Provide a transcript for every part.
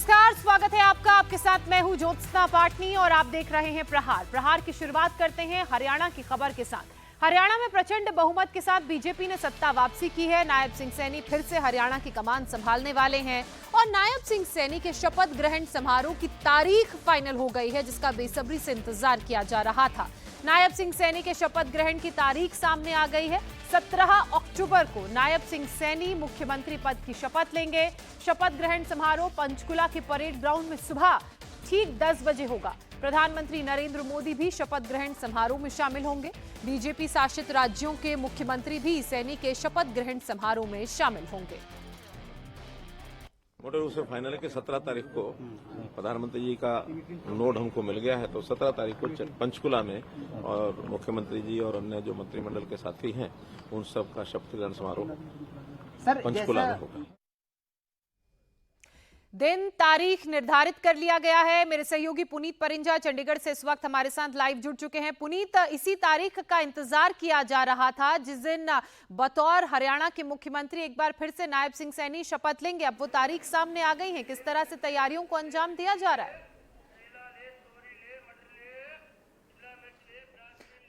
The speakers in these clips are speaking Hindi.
नमस्कार, स्वागत है आपका। आपके साथ मैं हूं ज्योत्सना पाटनी और आप देख रहे हैं प्रहार। प्रहार की शुरुआत करते हैं हरियाणा की खबर के साथ। हरियाणा में प्रचंड बहुमत के साथ बीजेपी ने सत्ता वापसी की है। नायब सिंह सैनी फिर से हरियाणा की कमान संभालने वाले हैं और नायब सिंह सैनी के शपथ ग्रहण समारोह की तारीख फाइनल हो गई है, जिसका बेसब्री से इंतजार किया जा रहा था। नायब सिंह सैनी के शपथ ग्रहण की तारीख सामने आ गई है। 17 अक्टूबर को नायब सिंह सैनी मुख्यमंत्री पद की शपथ लेंगे। शपथ ग्रहण समारोह पंचकुला के परेड ग्राउंड में सुबह ठीक 10 बजे होगा। प्रधानमंत्री नरेंद्र मोदी भी शपथ ग्रहण समारोह में शामिल होंगे। बीजेपी शासित राज्यों के मुख्यमंत्री भी सैनी के शपथ ग्रहण समारोह में शामिल होंगे। मोटे रूप से फाइनल है कि 17 तारीख को प्रधानमंत्री जी का नोट हमको मिल गया है, तो 17 तारीख को पंचकुला में और मुख्यमंत्री जी और अन्य जो मंत्रिमंडल के साथी हैं उन सब का शपथ ग्रहण समारोह पंचकुला में होगा। दिन तारीख निर्धारित कर लिया गया है। मेरे सहयोगी पुनीत परिंजा चंडीगढ़ से इस वक्त हमारे साथ लाइव जुड़ चुके हैं। पुनीत, इसी तारीख का इंतजार किया जा रहा था जिस दिन बतौर हरियाणा के मुख्यमंत्री एक बार फिर से नायब सिंह सैनी शपथ लेंगे। अब वो तारीख सामने आ गई है, किस तरह से तैयारियों को अंजाम दिया जा रहा है?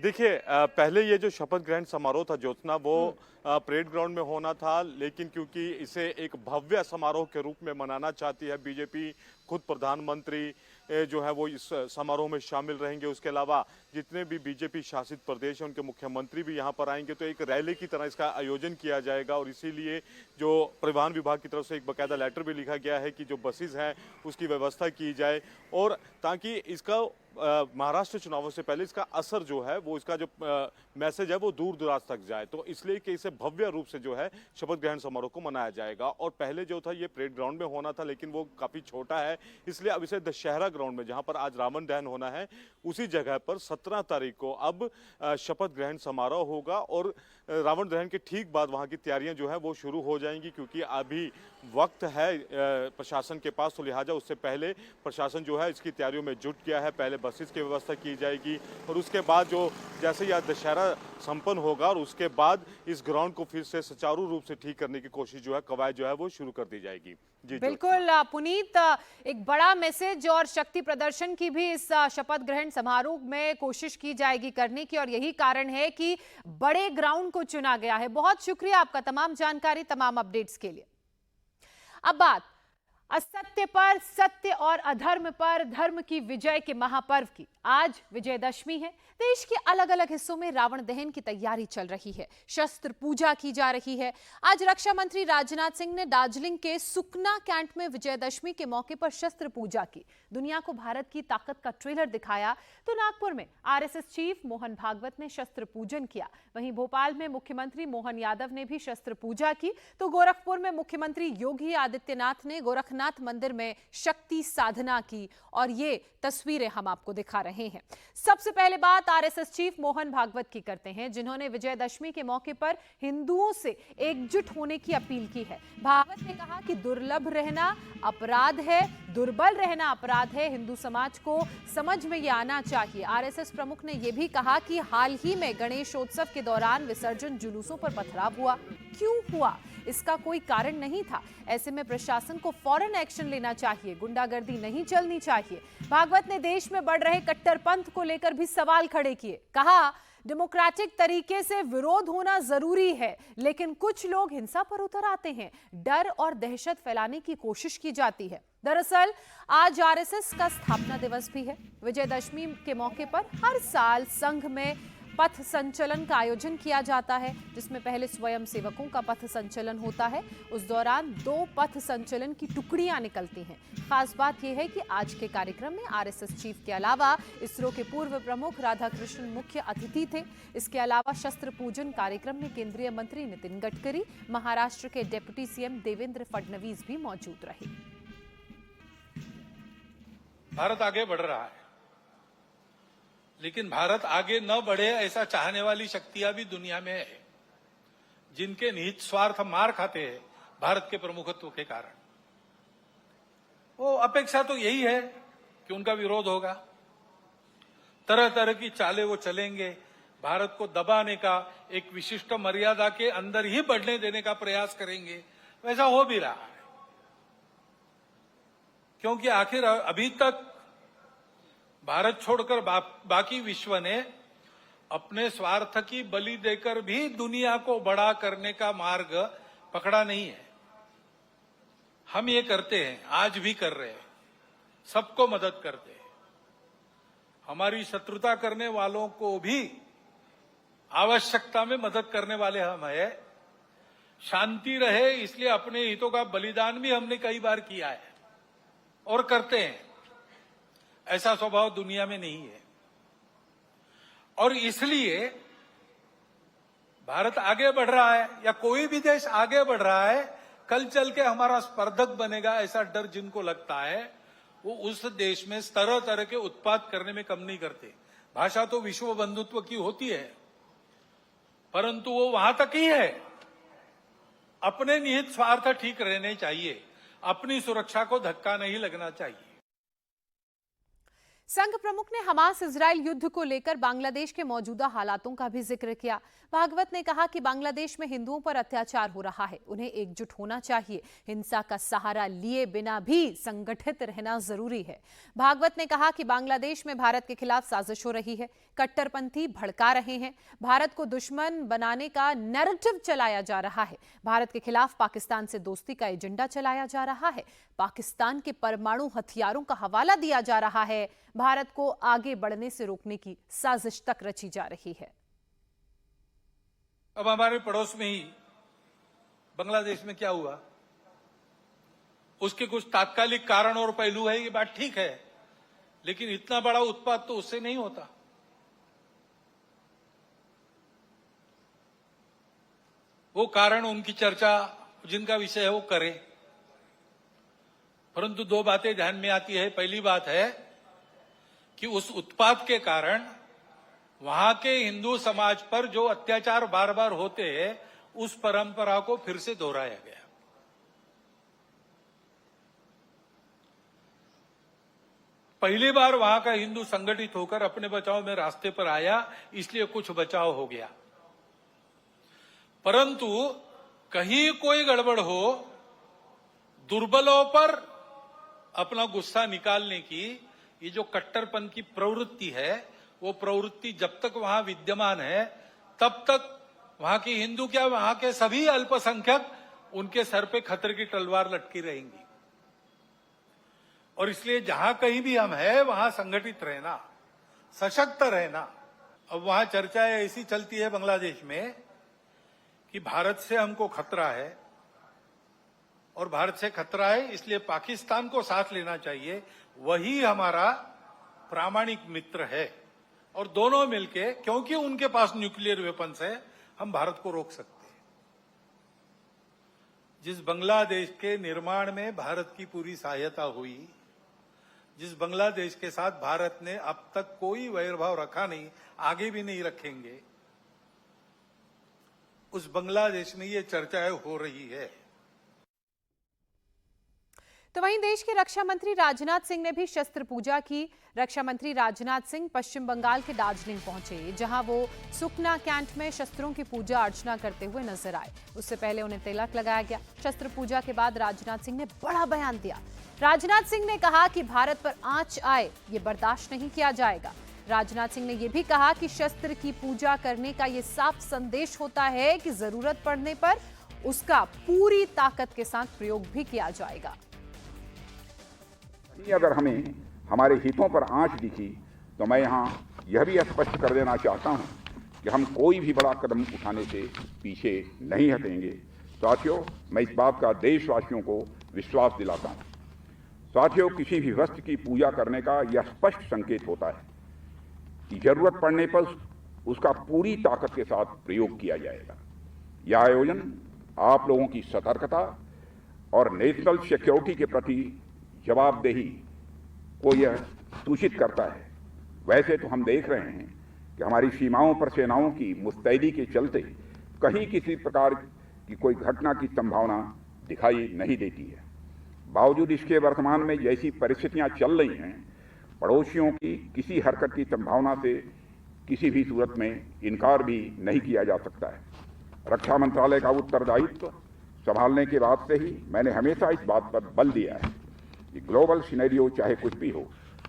देखिए, पहले ये जो शपथ ग्रहण समारोह था ज्योत्सना, वो परेड ग्राउंड में होना था, लेकिन क्योंकि इसे एक भव्य समारोह के रूप में मनाना चाहती है बीजेपी, खुद प्रधानमंत्री जो है वो इस समारोह में शामिल रहेंगे। उसके अलावा जितने भी बीजेपी शासित प्रदेश हैं उनके मुख्यमंत्री भी यहाँ पर आएंगे, तो एक रैली की तरह इसका आयोजन किया जाएगा। और इसीलिए जो परिवहन विभाग की तरफ से एक बाकायदा लेटर भी लिखा गया है कि जो बसेस हैं उसकी व्यवस्था की जाए, और ताकि इसका महाराष्ट्र चुनावों से पहले इसका असर जो है वो, इसका जो मैसेज है वो दूर दराज तक जाए, तो इसलिए कि इसे भव्य रूप से जो है शपथ ग्रहण समारोह को मनाया जाएगा। और पहले जो था ये परेड ग्राउंड में होना था, लेकिन वो काफी छोटा है, इसलिए अब इसे दशहरा ग्राउंड में, जहां पर आज रावण दहन होना है, उसी जगह पर 17 तारीख को अब शपथ ग्रहण समारोह होगा। और रावण दहन के ठीक बाद वहां की तैयारियां जो है वो शुरू हो जाएंगी, क्योंकि अभी वक्त है प्रशासन के पास, तो लिहाजा उससे पहले प्रशासन जो है इसकी तैयारियों में जुट गया है। पहले बसेस की व्यवस्था की जाएगी और उसके बाद जो जैसे यह दशहरा संपन्न होगा और उसके बाद इस ग्राउंड को फिर से सुचारू रूप से ठीक करने की कोशिश जो है, कवायद जो है वो शुरू कर दी जाएगी। जी बिल्कुल पुनीत, एक बड़ा मैसेज और शक्ति प्रदर्शन की भी इस शपथ ग्रहण समारोह में कोशिश की जाएगी करने की, और यही कारण है कि बड़े ग्राउंड को चुना गया है। बहुत शुक्रिया आपका तमाम जानकारी, तमाम अपडेट्स के लिए। अब बात असत्य पर सत्य और अधर्म पर धर्म की विजय के महापर्व की। आज विजयदशमी है। देश के अलग अलग हिस्सों में रावण दहन की तैयारी चल रही है, शस्त्र पूजा की जा रही है। आज रक्षा मंत्री राजनाथ सिंह ने दार्जिलिंग के सुकना कैंट में विजयदशमी के मौके पर शस्त्र पूजा की, दुनिया को भारत की ताकत का ट्रेलर दिखाया। तो नागपुर में आरएसएस चीफ मोहन भागवत ने शस्त्र पूजन किया। वहीं भोपाल में मुख्यमंत्री मोहन यादव ने भी शस्त्र पूजा की। तो गोरखपुर में मुख्यमंत्री योगी आदित्यनाथ ने गोरखनाथ मंदिर में शक्ति साधना की, और ये तस्वीरें हम आपको दिखा रहे हैं। सबसे पहले बात आरएसएस चीफ मोहन भागवत की करते हैं, जिन्होंने विजयदशमी के मौके पर हिंदुओं से एकजुट होने की अपील की है। भागवत ने कहा कि दुर्लभ रहना अपराध है, दुर्बल रहना अपराध है। हिंदू समाज को समझ में यह आना चाहिए। आरएसएस प्रमुख ने यह भी कहा कि हाल ही में गणेशोत्सव के दौरान विसर्जन जुलूसों पर पथराव हुआ। क्यों हुआ? इसका कोई कारण नहीं था। ऐसे में प्रशासन को फौरन एक्शन लेना चाहिए, गुंडागर्दी नहीं चलनी चाहिए। भागवत ने देश में बढ़ रहे कट्टरपंथ को लेकर भी सवाल खड़े किए। कहा, डेमोक्रेटिक तरीके से विरोध होना जरूरी है, लेकिन कुछ लोग हिंसा पर उतर आते हैं, डर और दहशत फैलाने की कोशिश की जाती है। दरअसल आज आरएसएस का स्थापना दिवस भी है। विजयदशमी के मौके पर हर साल संघ में पथ संचलन का आयोजन किया जाता है, जिसमें पहले स्वयं सेवकों का पथ संचलन होता है। उस दौरान 2 पथ संचलन की टुकड़ियां निकलती हैं। खास बात यह है कि आज के कार्यक्रम में आरएसएस चीफ के अलावा इसरो के पूर्व प्रमुख राधाकृष्णन मुख्य अतिथि थे। इसके अलावा शस्त्र पूजन कार्यक्रम में केंद्रीय मंत्री नितिन गडकरी, महाराष्ट्र के डिप्टी सीएम देवेंद्र फडणवीस भी मौजूद रहे। भारत आगे बढ़ रहा है, लेकिन भारत आगे न बढ़े ऐसा चाहने वाली शक्तियां भी दुनिया में है, जिनके निहित स्वार्थ मार खाते हैं भारत के प्रमुखत्व के कारण। वो अपेक्षा तो यही है कि उनका विरोध होगा, तरह तरह की चालें वो चलेंगे, भारत को दबाने का, एक विशिष्ट मर्यादा के अंदर ही बढ़ने देने का प्रयास करेंगे। वैसा हो भी रहा है। क्योंकि आखिर अभी तक भारत छोड़कर बाकी विश्व ने अपने स्वार्थ की बलि देकर भी दुनिया को बड़ा करने का मार्ग पकड़ा नहीं है। हम ये करते हैं, आज भी कर रहे हैं, सबको मदद करते हैं। हमारी शत्रुता करने वालों को भी आवश्यकता में मदद करने वाले हम हैं। शांति रहे इसलिए अपने हितों का बलिदान भी हमने कई बार किया है और करते हैं। ऐसा स्वभाव दुनिया में नहीं है और इसलिए भारत आगे बढ़ रहा है या कोई भी देश आगे बढ़ रहा है, कल चल के हमारा स्पर्धक बनेगा ऐसा डर जिनको लगता है, वो उस देश में तरह तरह के उत्पाद करने में कम नहीं करते। भाषा तो विश्व बंधुत्व की होती है, परंतु वो वहां तक ही है। अपने निहित स्वार्थ ठीक रहने चाहिए, अपनी सुरक्षा को धक्का नहीं लगना चाहिए। संघ प्रमुख ने हमास इजराइल युद्ध को लेकर बांग्लादेश के मौजूदा हालातों का भी जिक्र किया। भागवत ने कहा कि बांग्लादेश में हिंदुओं पर अत्याचार हो रहा है, उन्हें एकजुट होना चाहिए। हिंसा का सहारा लिए बिना भी संगठित रहना जरूरी है। भागवत ने कहा कि बांग्लादेश में भारत के खिलाफ साजिश हो रही है, कट्टरपंथी भड़का रहे हैं, भारत को दुश्मन बनाने का नैरेटिव चलाया जा रहा है, भारत के खिलाफ पाकिस्तान से दोस्ती का एजेंडा चलाया जा रहा है, पाकिस्तान के परमाणु हथियारों का हवाला दिया जा रहा है, भारत को आगे बढ़ने से रोकने की साजिश तक रची जा रही है। अब हमारे पड़ोस में ही बांग्लादेश में क्या हुआ, उसके कुछ तात्कालिक कारण और पहलू है, ये बात ठीक है, लेकिन इतना बड़ा उत्पाद तो उससे नहीं होता। वो कारण उनकी चर्चा जिनका विषय है वो करें, परंतु दो बातें ध्यान में आती है। पहली बात है कि उस उत्पाद के कारण वहां के हिंदू समाज पर जो अत्याचार बार बार होते हैं, उस परंपरा को फिर से दोहराया गया। पहली बार वहां का हिंदू संगठित होकर अपने बचाव में रास्ते पर आया, इसलिए कुछ बचाव हो गया, परंतु कहीं कोई गड़बड़ हो, दुर्बलों पर अपना गुस्सा निकालने की ये जो कट्टरपन की प्रवृत्ति है, वो प्रवृत्ति जब तक वहां विद्यमान है, तब तक वहां के हिंदू क्या, वहां के सभी अल्पसंख्यक, उनके सर पे खतरे की तलवार लटकी रहेंगी। और इसलिए जहां कहीं भी हम हैं, वहां संगठित रहना, सशक्त रहना। अब वहां चर्चाएं ऐसी चलती है बांग्लादेश में कि भारत से हमको खतरा है, और भारत से खतरा है इसलिए पाकिस्तान को साथ लेना चाहिए, वही हमारा प्रामाणिक मित्र है। और दोनों मिलके, क्योंकि उनके पास न्यूक्लियर वेपन्स है, हम भारत को रोक सकते हैं। जिस बांग्लादेश के निर्माण में भारत की पूरी सहायता हुई, जिस बांग्लादेश के साथ भारत ने अब तक कोई वैरभाव रखा नहीं, आगे भी नहीं रखेंगे, उस बांग्लादेश में ये चर्चाएं हो रही है। तो वहीं देश के रक्षा मंत्री राजनाथ सिंह ने भी शस्त्र पूजा की। रक्षा मंत्री राजनाथ सिंह पश्चिम बंगाल के दार्जिलिंग पहुंचे, जहां वो सुकना कैंट में शस्त्रों की पूजा अर्चना करते हुए नजर आए। उससे पहले उन्हें तिलक लगाया गया। शस्त्र पूजा के बाद राजनाथ सिंह ने बड़ा बयान दिया। राजनाथ सिंह ने कहा कि भारत पर आंच आए ये बर्दाश्त नहीं किया जाएगा। राजनाथ सिंह ने यह भी कहा कि शस्त्र की पूजा करने का ये साफ संदेश होता है कि जरूरत पड़ने पर उसका पूरी ताकत के साथ प्रयोग भी किया जाएगा। अगर हमें हमारे हितों पर आंच दिखी तो मैं यहाँ यह भी स्पष्ट कर देना चाहता हूँ कि हम कोई भी बड़ा कदम उठाने से पीछे नहीं हटेंगे। साथियों, मैं इस बात का देशवासियों को विश्वास दिलाता हूँ। साथियों, किसी भी वस्तु की पूजा करने का यह स्पष्ट संकेत होता है कि जरूरत पड़ने पर उसका पूरी ताकत के साथ प्रयोग किया जाएगा। यह आयोजन आप लोगों की सतर्कता और नेशनल सिक्योरिटी के प्रति जवाबदेही को यह सूचित करता है। वैसे तो हम देख रहे हैं कि हमारी सीमाओं पर सेनाओं की मुस्तैदी के चलते कहीं किसी प्रकार की कोई घटना की संभावना दिखाई नहीं देती है। बावजूद इसके वर्तमान में जैसी परिस्थितियां चल रही हैं, पड़ोसियों की किसी हरकत की संभावना से किसी भी सूरत में इनकार भी नहीं किया जा सकता है। रक्षा मंत्रालय का उत्तरदायित्व संभालने के बाद से ही मैंने हमेशा इस बात पर बल दिया है ये ग्लोबल सिनेरियो चाहे कुछ भी हो,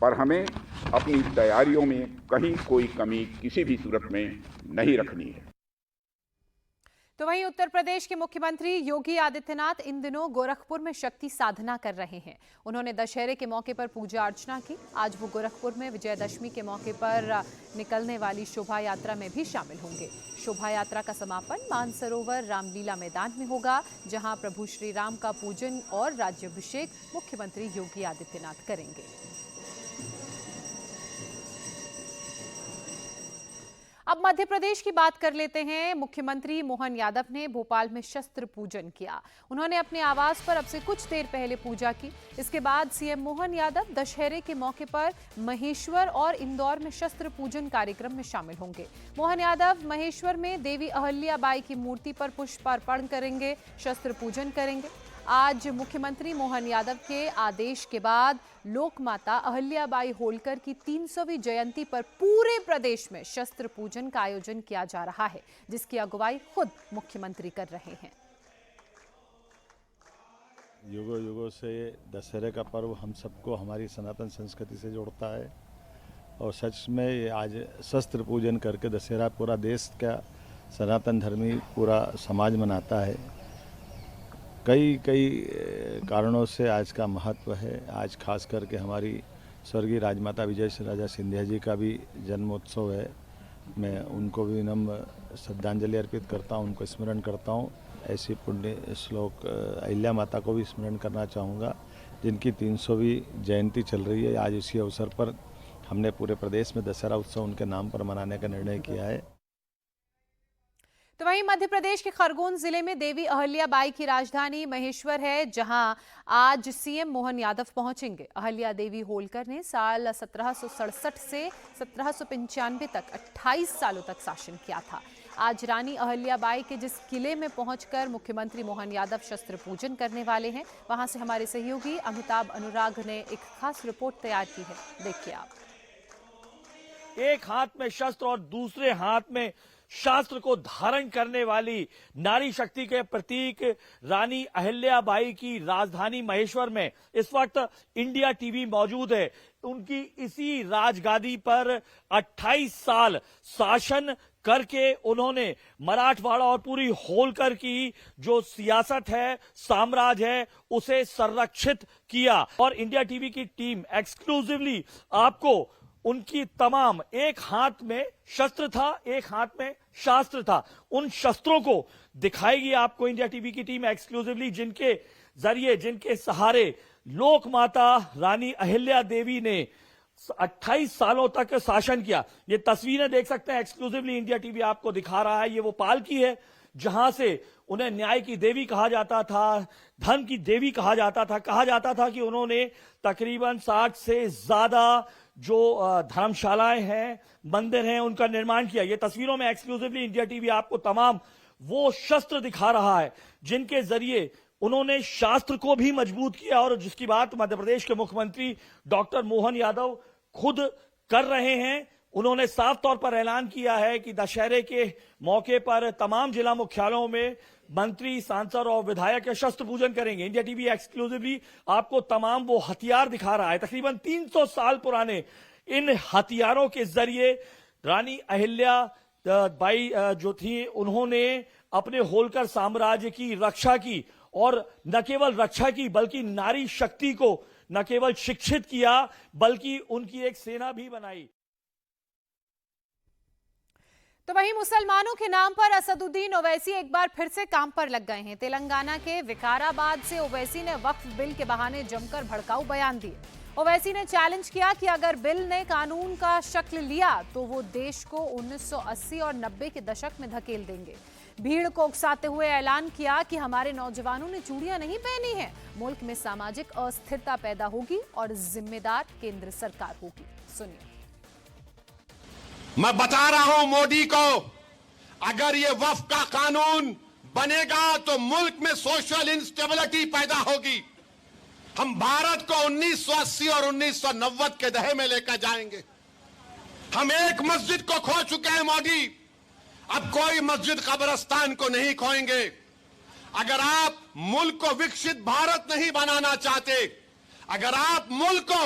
पर हमें अपनी तैयारियों में कहीं कोई कमी किसी भी सूरत में नहीं रखनी है। तो वहीं उत्तर प्रदेश के मुख्यमंत्री योगी आदित्यनाथ इन दिनों गोरखपुर में शक्ति साधना कर रहे हैं। उन्होंने दशहरे के मौके पर पूजा अर्चना की। आज वो गोरखपुर में विजयदशमी के मौके पर निकलने वाली शोभा यात्रा में भी शामिल होंगे। शोभा यात्रा का समापन मानसरोवर रामलीला मैदान में होगा, जहां प्रभु श्री राम का पूजन और राज्याभिषेक मुख्यमंत्री योगी आदित्यनाथ करेंगे। अब मध्य प्रदेश की बात कर लेते हैं। मुख्यमंत्री मोहन यादव ने भोपाल में शस्त्र पूजन किया। उन्होंने अपने आवास पर अब से कुछ देर पहले पूजा की। इसके बाद सीएम मोहन यादव दशहरे के मौके पर महेश्वर और इंदौर में शस्त्र पूजन कार्यक्रम में शामिल होंगे। मोहन यादव महेश्वर में देवी अहल्याबाई की मूर्ति पर पुष्पार्पण करेंगे, शस्त्र पूजन करेंगे। आज मुख्यमंत्री मोहन यादव के आदेश के बाद लोकमाता अहल्याबाई होलकर की 300वीं जयंती पर पूरे प्रदेश में शस्त्र पूजन का आयोजन किया जा रहा है, जिसकी अगुवाई खुद मुख्यमंत्री कर रहे हैं। युगों युगों से दशहरे का पर्व हम सबको हमारी सनातन संस्कृति से जोड़ता है और सच में आज शस्त्र पूजन करके दशहरा पूरा देश का सनातन धर्मी पूरा समाज मनाता है। कई कारणों से आज का महत्व है। आज खास करके हमारी स्वर्गीय राजमाता विजय राजा सिंधिया जी का भी जन्मोत्सव है। मैं उनको भी नम्र श्रद्धांजलि अर्पित करता हूँ, उनको स्मरण करता हूँ। ऐसी पुण्य श्लोक अहिल्या माता को भी स्मरण करना चाहूँगा, जिनकी 300वीं जयंती चल रही है। आज इसी अवसर पर हमने पूरे प्रदेश में दशहरा उत्सव उनके नाम पर मनाने का निर्णय किया है। तो वहीं मध्य प्रदेश के खरगोन जिले में देवी अहल्याबाई की राजधानी महेश्वर है, जहां आज सीएम मोहन यादव पहुंचेंगे। अहल्या देवी होलकर ने साल 1767 से 1795 तक 28 सालों तक शासन किया था। आज रानी अहल्याबाई के जिस किले में पहुंचकर मुख्यमंत्री मोहन यादव शस्त्र पूजन करने वाले हैं, वहां से हमारे सहयोगी अमिताभ अनुराग ने एक खास रिपोर्ट तैयार की है। देखिए आप। एक हाथ में शस्त्र और दूसरे हाथ में शास्त्र को धारण करने वाली नारी शक्ति के प्रतीक रानी अहल्याबाई की राजधानी महेश्वर में इस वक्त इंडिया टीवी मौजूद है। उनकी इसी राजगादी पर 28 साल शासन करके उन्होंने मराठवाड़ा और पूरी होलकर की जो सियासत है, साम्राज्य है, उसे संरक्षित किया। और इंडिया टीवी की टीम एक्सक्लूसिवली आपको उनकी तमाम, एक हाथ में शस्त्र था, एक हाथ में शास्त्र था, उन शस्त्रों को दिखाएगी आपको इंडिया टीवी की टीम एक्सक्लूसिवली, जिनके जरिए, जिनके सहारे लोक माता रानी अहिल्या देवी ने 28 सालों तक शासन किया। ये तस्वीरें देख सकते हैं, एक्सक्लूसिवली इंडिया टीवी आपको दिखा रहा है। ये वो पालकी है जहां से उन्हें न्याय की देवी कहा जाता था, धर्म की देवी कहा जाता था। कहा जाता था कि उन्होंने तकरीबन 60 से ज्यादा जो धर्मशालाएं हैं, मंदिर हैं, उनका निर्माण किया। ये तस्वीरों में एक्सक्लूसिवली इंडिया टीवी आपको तमाम वो शस्त्र दिखा रहा है जिनके जरिए उन्होंने शास्त्र को भी मजबूत किया, और जिसकी बात मध्य प्रदेश के मुख्यमंत्री डॉक्टर मोहन यादव खुद कर रहे हैं। उन्होंने साफ तौर पर ऐलान किया है कि दशहरे के मौके पर तमाम जिला मुख्यालयों में मंत्री, सांसद और विधायक शस्त्र पूजन करेंगे। इंडिया टीवी एक्सक्लूसिवली आपको तमाम वो हथियार दिखा रहा है। तकरीबन 300 साल पुराने इन हथियारों के जरिए रानी अहिल्या बाई जो थी, उन्होंने अपने होलकर साम्राज्य की रक्षा की, और न केवल रक्षा की बल्कि नारी शक्ति को न केवल शिक्षित किया बल्कि उनकी एक सेना भी बनाई। तो वहीं मुसलमानों के नाम पर असदुद्दीन ओवैसी एक बार फिर से काम पर लग गए हैं। तेलंगाना के विकाराबाद से ओवैसी ने वक्फ बिल के बहाने जमकर भड़काऊ बयान दिए। ओवैसी ने चैलेंज किया कि अगर बिल ने कानून का शक्ल लिया तो वो देश को 1980 और 90 के दशक में धकेल देंगे। भीड़ को उकसाते हुए ऐलान किया कि हमारे नौजवानों ने चूड़ियां नहीं पहनी हैं, मुल्क में सामाजिक अस्थिरता पैदा होगी और जिम्मेदार केंद्र सरकार होगी। सुनिए। मैं बता रहा हूं मोदी को, अगर ये वक्फ का कानून बनेगा तो मुल्क में सोशल इंस्टेबिलिटी पैदा होगी। हम भारत को 1980 और 1990 के दहे में लेकर जाएंगे। हम एक मस्जिद को खो चुके हैं मोदी, अब कोई मस्जिद कब्रिस्तान को नहीं खोएंगे। अगर आप मुल्क को विकसित भारत नहीं बनाना चाहते, अगर आप मुल्क को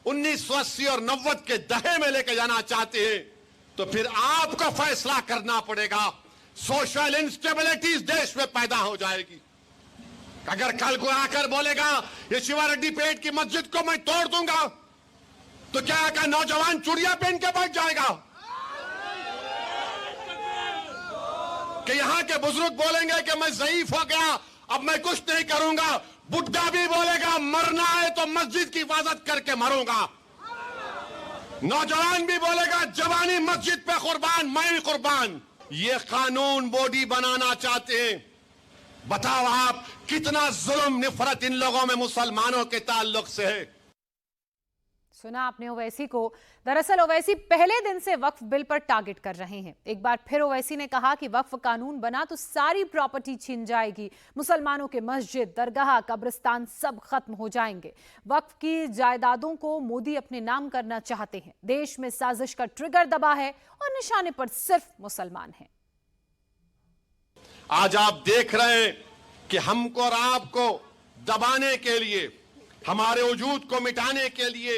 1980 और 90 के दहे में लेके जाना चाहते हैं तो फिर आपको फैसला करना पड़ेगा। सोशल इंस्टेबिलिटी इस देश में पैदा हो जाएगी। अगर कल को आकर बोलेगा ये शिवा रेड्डी पेट की मस्जिद को मैं तोड़ दूंगा, तो क्या का नौजवान चूड़ियां पहन के बैठ जाएगा? कि यहां के बुजुर्ग बोलेंगे कि मैं ज़ईफ हो गया, अब मैं कुछ नहीं करूंगा। बुड्ढा भी बोलेगा मरना है तो मस्जिद की हिफाजत करके मरूंगा। नौजवान भी बोलेगा जवानी मस्जिद पे कुर्बान, मैं भी कुर्बान। ये कानून बॉडी बनाना चाहते हैं। बताओ आप कितना जुल्म निफरत इन लोगों में मुसलमानों के ताल्लुक से है। सुना आपने ओवैसी को। दरअसल ओवैसी पहले दिन से वक्फ बिल पर टारगेट कर रहे हैं। एक बार फिर ओवैसी ने कहा कि वक्फ कानून बना तो सारी प्रॉपर्टी छीन जाएगी, मुसलमानों के मस्जिद, दरगाह, कब्रिस्तान सब खत्म हो जाएंगे। वक्फ की जायदादों को मोदी अपने नाम करना चाहते हैं। देश में साजिश का ट्रिगर दबा है और निशाने पर सिर्फ मुसलमान हैं। आज आप देख रहे हैं कि हमको और आपको दबाने के लिए, हमारे वजूद को मिटाने के लिए,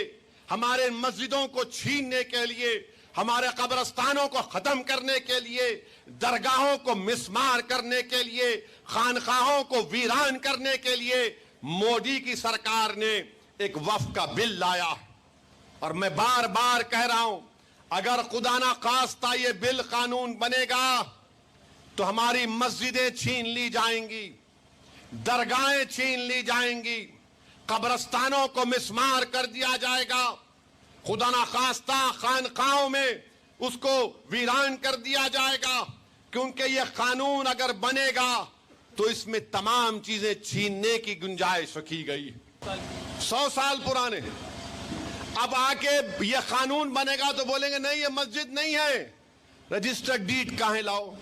हमारे मस्जिदों को छीनने के लिए, हमारे कब्रिस्तानों को खत्म करने के लिए, दरगाहों को मिसमार करने के लिए, खानकाहों को वीरान करने के लिए मोदी की सरकार ने एक वक्फ का बिल लाया। और मैं बार बार कह रहा हूं, अगर खुदा ना खास्ता ये बिल कानून बनेगा तो हमारी मस्जिदें छीन ली जाएंगी, दरगाहें छीन ली जाएंगी, कब्रिस्तानों को मिसमार कर दिया जाएगा, खुदा ना खास्ता खानकाहों में उसको वीरान कर दिया जाएगा। क्योंकि यह कानून अगर बनेगा तो इसमें तमाम चीजें छीनने की गुंजाइश रखी गई। 100 साल पुराने अब आके यह कानून बनेगा तो बोलेंगे नहीं ये मस्जिद नहीं है, रजिस्टर्ड डीड कहां लाओ।